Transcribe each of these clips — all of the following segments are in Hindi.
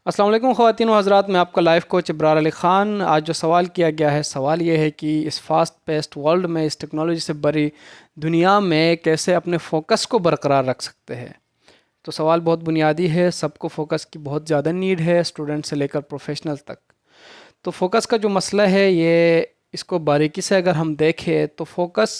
अस्सलाम वालेकुम ख़वातीन व हज़रात, मैं आपका लाइफ कोच इब्रार अली ख़ान। आज जो सवाल किया गया है, सवाल ये है कि इस फास्ट पेस्ट वर्ल्ड में, इस टेक्नोलॉजी से भरी दुनिया में कैसे अपने फ़ोकस को बरकरार रख सकते हैं। तो सवाल बहुत बुनियादी है। सबको फ़ोकस की बहुत ज़्यादा नीड है, स्टूडेंट से लेकर प्रोफेशनल तक। तो फोकस का जो मसला है, ये इसको बारीकी से अगर हम देखें तो फोकस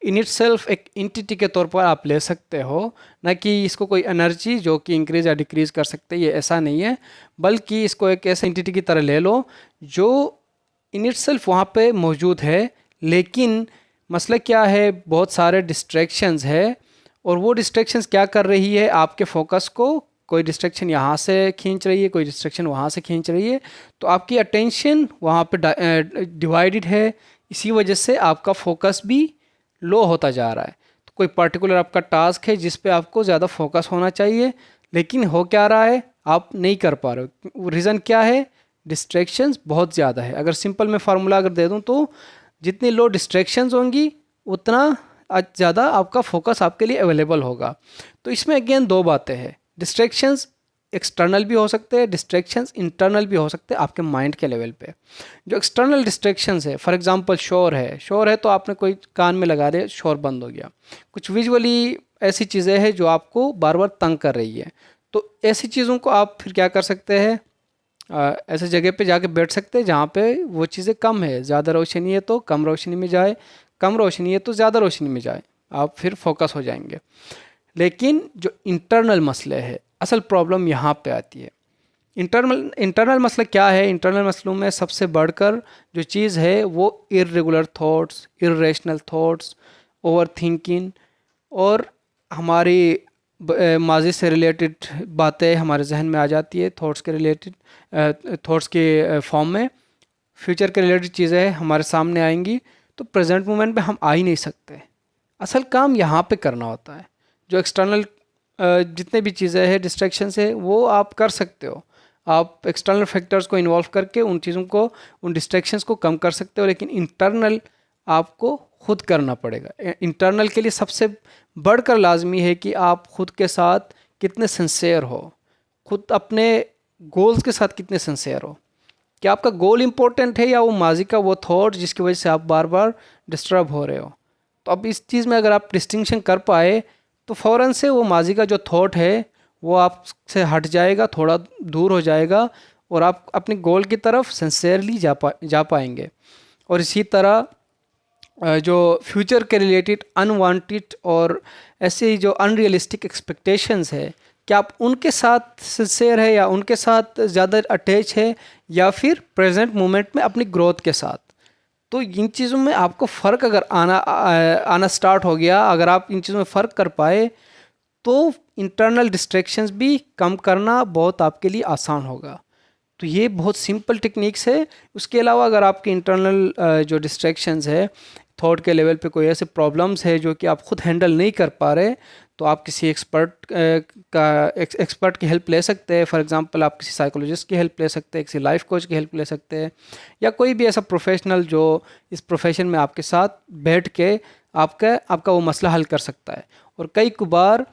इन इट सेल्फ एक इंटिटी के तौर पर आप ले सकते हो, ना कि इसको कोई एनर्जी जो कि इंक्रीज़ या डिक्रीज़ कर सकते हैं, ये ऐसा नहीं है। बल्कि इसको एक ऐसे इंटिटी की तरह ले लो जो इन इट सेल्फ वहाँ पे मौजूद है। लेकिन मसला क्या है, बहुत सारे डिस्ट्रैक्शंस है, और वो डिस्ट्रैक्शंस क्या कर रही है, आपके फोकस को कोई डिस्ट्रैक्शन यहाँ से खींच रही है, कोई डिस्ट्रैक्शन वहाँ से खींच रही है। तो आपकी अटेंशन वहाँ पे डिवाइडेड है। इसी वजह से आपका फोकस भी लो होता जा रहा है। तो कोई पर्टिकुलर आपका टास्क है जिस पे आपको ज़्यादा फोकस होना चाहिए, लेकिन हो क्या रहा है, आप नहीं कर पा रहे हो। रीज़न क्या है? डिस्ट्रैक्शंस बहुत ज़्यादा है। अगर सिंपल मैं फार्मूला अगर दे दूँ तो जितनी लो डिस्ट्रैक्शंस होंगी उतना ज़्यादा आपका फोकस आपके लिए अवेलेबल होगा। तो इसमें अगेन दो बातें हैं। डिस्ट्रैक्शंस एक्सटर्नल भी हो सकते हैं, डिस्ट्रैक्शंस इंटरनल भी हो सकते हैं आपके माइंड के लेवल पे। जो एक्सटर्नल डिस्ट्रैक्शंस है, फॉर एग्जांपल शोर है तो आपने कोई कान में लगा दिया, शोर बंद हो गया। कुछ विजुअली ऐसी चीज़ें हैं जो आपको बार बार तंग कर रही है। तो ऐसी चीज़ों को आप फिर क्या कर सकते हैं, ऐसे जगह पे जाके बैठ सकते हैं जहाँ पे वो चीज़ें कम है। ज़्यादा रोशनी है तो कम रोशनी में जाए, कम रोशनी है तो ज़्यादा रोशनी में जाए, आप फिर फोकस हो जाएंगे। लेकिन जो इंटरनल मसले है, असल प्रॉब्लम यहाँ पे आती है। इंटरनल मसला क्या है? इंटरनल मसलों में सबसे बढ़कर जो चीज़ है वो irregular thoughts, irrational thoughts, over thinking, और हमारी माजी से रिलेटेड बातें हमारे जहन में आ जाती है, थॉट्स के रिलेटेड, थॉट्स के फॉर्म में। फ्यूचर के रिलेटेड चीज़ें हमारे सामने आएंगी तो प्रेजेंट मोमेंट में हम आ ही नहीं सकते। असल काम यहाँ पे करना होता है। जो एक्सटर्नल जितने भी चीज़ें हैं, डिस्ट्रैक्शंस है, वो आप कर सकते हो। आप एक्सटर्नल फैक्टर्स को इन्वॉल्व करके उन चीज़ों को, उन डिस्ट्रैक्शंस को कम कर सकते हो। लेकिन इंटरनल आपको खुद करना पड़ेगा। इंटरनल के लिए सबसे बढ़कर लाजमी है कि आप खुद के साथ कितने सिंसेयर हो, खुद अपने गोल्स के साथ कितने सिंसेयर हो। क्या आपका गोल इम्पोर्टेंट है या वो माजी का वो थॉट जिसकी वजह से आप बार बार डिस्टर्ब हो रहे हो? तो अब इस चीज़ में अगर आप डिस्टिंक्शन कर पाए तो फ़ौरन से वो माजी का जो थॉट है वो आपसे हट जाएगा, थोड़ा दूर हो जाएगा, और आप अपने गोल की तरफ सिंसेयरली जा पाएंगे। और इसी तरह जो फ्यूचर के रिलेटेड अनवांटेड और ऐसे ही जो अनरियलिस्टिक एक्सपेक्टेशंस है, क्या आप उनके साथ सिंसेयर है या उनके साथ ज़्यादा अटैच है, या फिर प्रेजेंट मोमेंट में अपनी ग्रोथ के साथ? तो इन चीज़ों में आपको फ़र्क अगर आना स्टार्ट हो गया, अगर आप इन चीज़ों में फ़र्क कर पाए तो इंटरनल डिस्ट्रैक्शंस भी कम करना बहुत आपके लिए आसान होगा। तो ये बहुत सिंपल टेक्निक्स है। उसके अलावा अगर आपके इंटरनल जो डिस्ट्रैक्शंस है, थॉट के लेवल पे कोई ऐसे प्रॉब्लम्स है जो कि आप खुद हैंडल नहीं कर पा रहे, तो आप किसी एक्सपर्ट की हेल्प ले सकते हैं। फॉर एग्जांपल आप किसी साइकोलॉजिस्ट की हेल्प ले सकते हैं, किसी लाइफ कोच की हेल्प ले सकते हैं, या कोई भी ऐसा प्रोफेशनल जो इस प्रोफेशन में आपके साथ बैठ के आपका वो मसला हल कर सकता है। और कई बार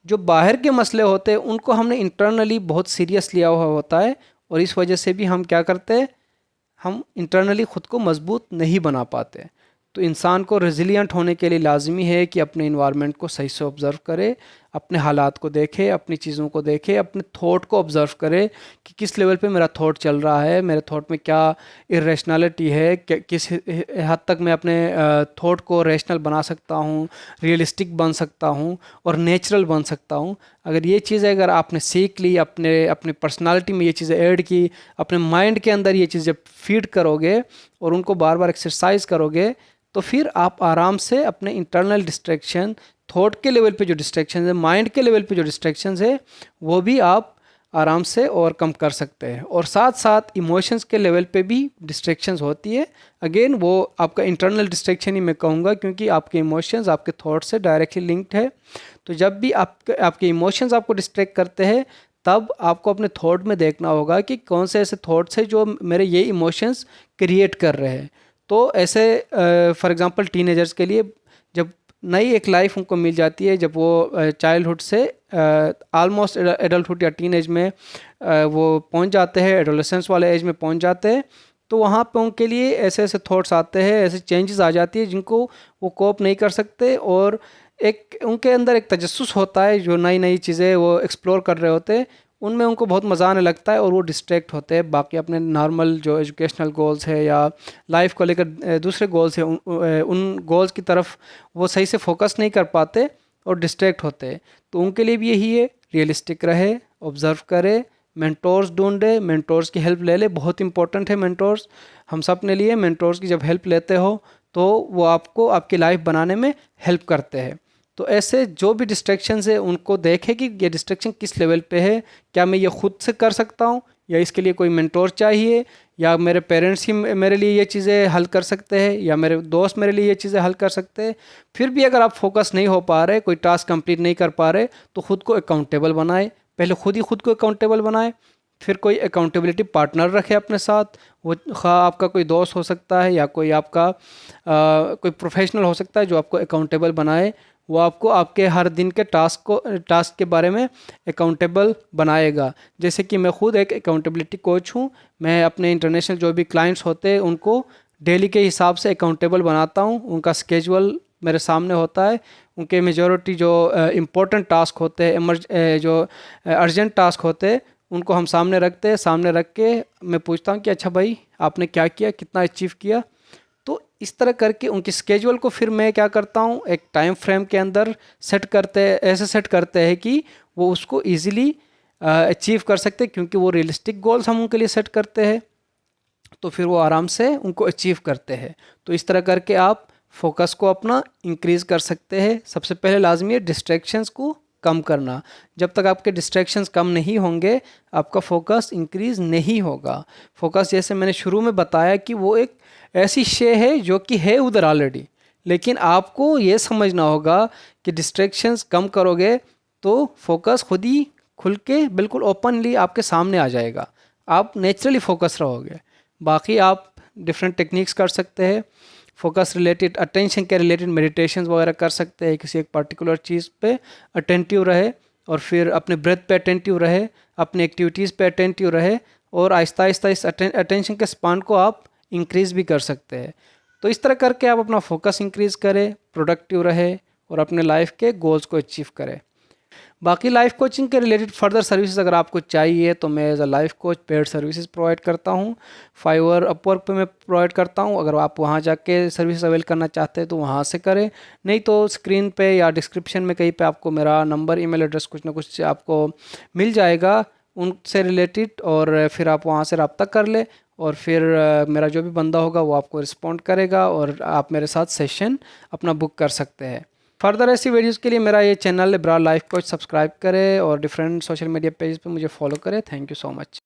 जो बाहर के मसले होते हैं उनको हमने इंटरनली बहुत सीरियस लिया हुआ होता है, और इस वजह से भी हम क्या करते हैं, हम इंटरनली ख़ुद को मजबूत नहीं बना पाते। तो इंसान को रेजिलियंट होने के लिए लाजमी है कि अपने इन्वायरमेंट को सही से ऑब्ज़र्व करे, अपने हालात को देखे, अपनी चीज़ों को देखे, अपने थॉट को ऑब्ज़र्व करे कि किस लेवल पे मेरा थॉट चल रहा है, मेरे थॉट में क्या इरेशनैलिटी है, किस हद तक मैं अपने थॉट को रैशनल बना सकता हूँ, रियलिस्टिक बन सकता हूँ और नेचुरल बन सकता हूँ। अगर ये चीज़ें अगर आपने सीख ली, अपने पर्सनालिटी में ये चीज़ें ऐड की, अपने माइंड के अंदर ये चीज़ें फीड करोगे और उनको बार बार एक्सरसाइज करोगे, तो फिर आप आराम से अपने इंटरनल डिस्ट्रैक्शन, थॉट के लेवल पे जो डिस्ट्रैक्शन है, माइंड के लेवल पे जो डिस्ट्रैक्शन है, वो भी आप आराम से ओवरकम कर सकते हैं। और साथ साथ इमोशंस के लेवल पे भी डिस्ट्रैक्शंस होती है। अगेन वो आपका इंटरनल डिस्ट्रैक्शन ही मैं कहूँगा, क्योंकि आपके इमोशंस आपके थॉट से डायरेक्टली लिंक्ड है। तो जब भी आपके इमोशंस आपको डिस्ट्रैक्ट करते हैं, तब आपको अपने थॉट में देखना होगा कि कौन से ऐसे थॉट्स हैं जो मेरे ये इमोशंस क्रिएट कर रहे हैं। तो ऐसे फॉर एग्ज़ाम्पल टीनेजर्स के लिए, जब नई एक लाइफ उनको मिल जाती है जब वो चाइल्डहुड से ऑलमोस्ट एडल्टहुड या टीन एज में वो पहुंच जाते हैं, एडोलेसेंस वाले एज में पहुंच जाते हैं। तो वहाँ पे उनके लिए ऐसे ऐसे थॉट्स आते हैं, ऐसे चेंजेस आ जाती है जिनको वो कोप नहीं कर सकते, और एक उनके अंदर एक तजस्सुस होता है, जो नई नई चीज़ें वो एक्सप्लोर कर रहे होते हैं उनमें उनको बहुत मज़ा आने लगता है और वो डिस्ट्रैक्ट होते हैं बाकी अपने नॉर्मल जो एजुकेशनल गोल्स है या लाइफ को लेकर दूसरे गोल्स हैं, उन गोल्स की तरफ वो सही से फोकस नहीं कर पाते और डिस्ट्रैक्ट होते हैं। तो उनके लिए भी यही है, रियलिस्टिक रहे, ऑब्ज़र्व करे, मेंटोर्स ढूंढे, मेंटोर्स की हेल्प ले ले, बहुत इंपॉर्टेंट है मेंटोर्स हम सब ने लिए। मेंटोर्स की जब हेल्प लेते हो तो वो आपको आपकी लाइफ बनाने में हेल्प करते हैं। तो ऐसे जो भी डिस्ट्रैक्शंस है उनको देखें कि ये डिस्ट्रैक्शन किस लेवल पे है, क्या मैं ये खुद से कर सकता हूँ या इसके लिए कोई मेंटोर चाहिए, या मेरे पेरेंट्स ही मेरे लिए ये चीज़ें हल कर सकते हैं, या मेरे दोस्त मेरे लिए ये चीज़ें हल कर सकते हैं। फिर भी अगर आप फोकस नहीं हो पा रहे, कोई टास्क कंप्लीट नहीं कर पा रहे, तो खुद को अकाउंटेबल बनाए। पहले खुद ही खुद को अकाउंटेबल बनाए, फिर कोई अकाउंटेबिलिटी पार्टनर रखे अपने साथ। वो खा आपका कोई दोस्त हो सकता है या कोई आपका कोई प्रोफेशनल हो सकता है जो आपको अकाउंटेबल बनाए। वो आपको आपके हर दिन के टास्क के बारे में अकाउंटेबल बनाएगा। जैसे कि मैं खुद एक अकाउंटेबिलिटी कोच हूँ, मैं अपने इंटरनेशनल जो भी क्लाइंट्स होते हैं उनको डेली के हिसाब से अकाउंटेबल बनाता हूँ। उनका स्केजुअल मेरे सामने होता है, उनके मेजॉरिटी जो इम्पोर्टेंट टास्क होते हैं, जो अर्जेंट टास्क होते हैं, उनको हम सामने रखते हैं। सामने रख के मैं पूछता हूँ कि अच्छा भाई आपने क्या किया, कितना अचीव किया। तो इस तरह करके उनकी स्केजुअल को फिर मैं क्या करता हूँ, एक टाइम फ्रेम के अंदर ऐसे सेट करते हैं कि वो उसको ईज़िली अचीव कर सकते हैं, क्योंकि वो रियलिस्टिक गोल्स हम उनके लिए सेट करते हैं, तो फिर वो आराम से उनको अचीव करते हैं। तो इस तरह करके आप फोकस को अपना इंक्रीज़ कर सकते हैं। सबसे पहले लाजमी है डिस्ट्रैक्शंस को कम करना। जब तक आपके डिस्ट्रैक्शंस कम नहीं होंगे आपका फोकस इंक्रीज़ नहीं होगा। फोकस जैसे मैंने शुरू में बताया कि वो एक ऐसी शे है जो कि है उधर ऑलरेडी, लेकिन आपको ये समझना होगा कि डिस्ट्रैक्शंस कम करोगे तो फोकस खुद ही खुल के बिल्कुल ओपनली आपके सामने आ जाएगा, आप नेचुरली फोकस रहोगे। बाकी आप डिफरेंट टेक्निक्स कर सकते हैं, फोकस रिलेटेड अटेंशन के रिलेटेड मेडिटेशन वगैरह कर सकते हैं, किसी एक पर्टिकुलर चीज़ पे अटेंटिव रहे और फिर अपने ब्रेथ पे अटेंटिव रहे, अपनी एक्टिविटीज़ पे अटेंटिव रहे, और आहिस्ता आहिस्ता इस अटेंशन के स्पान को आप इंक्रीज़ भी कर सकते हैं। तो इस तरह करके आप अपना फोकस इंक्रीज़ करें, प्रोडक्टिव रहे और अपने लाइफ के गोल्स को अचीव करें। बाकी लाइफ कोचिंग के रिलेटेड फर्दर सर्विसेज अगर आपको चाहिए तो मैं as a life coach paid services provide करता हूँ। फाइवर अपवर्क पे मैं प्रोवाइड करता हूँ। अगर आप वहाँ जाके सर्विस अवेल करना चाहते हैं तो वहाँ से करें, नहीं तो स्क्रीन पे या डिस्क्रिप्शन में कहीं पे आपको मेरा नंबर, ईमेल एड्रेस कुछ ना कुछ आपको मिल जाएगा उनसे रिलेटेड, और फिर आप वहाँ से रब्ता कर ले और फिर मेरा जो भी बंदा होगा वो आपको रिस्पॉन्ड करेगा और आप मेरे साथ सेशन अपना बुक कर सकते हैं। फर्दर ऐसी वीडियोज़ के लिए मेरा ये channel Ibrar life coach subscribe करें और डिफरेंट सोशल मीडिया पेज पे मुझे फॉलो करें। Thank you so much.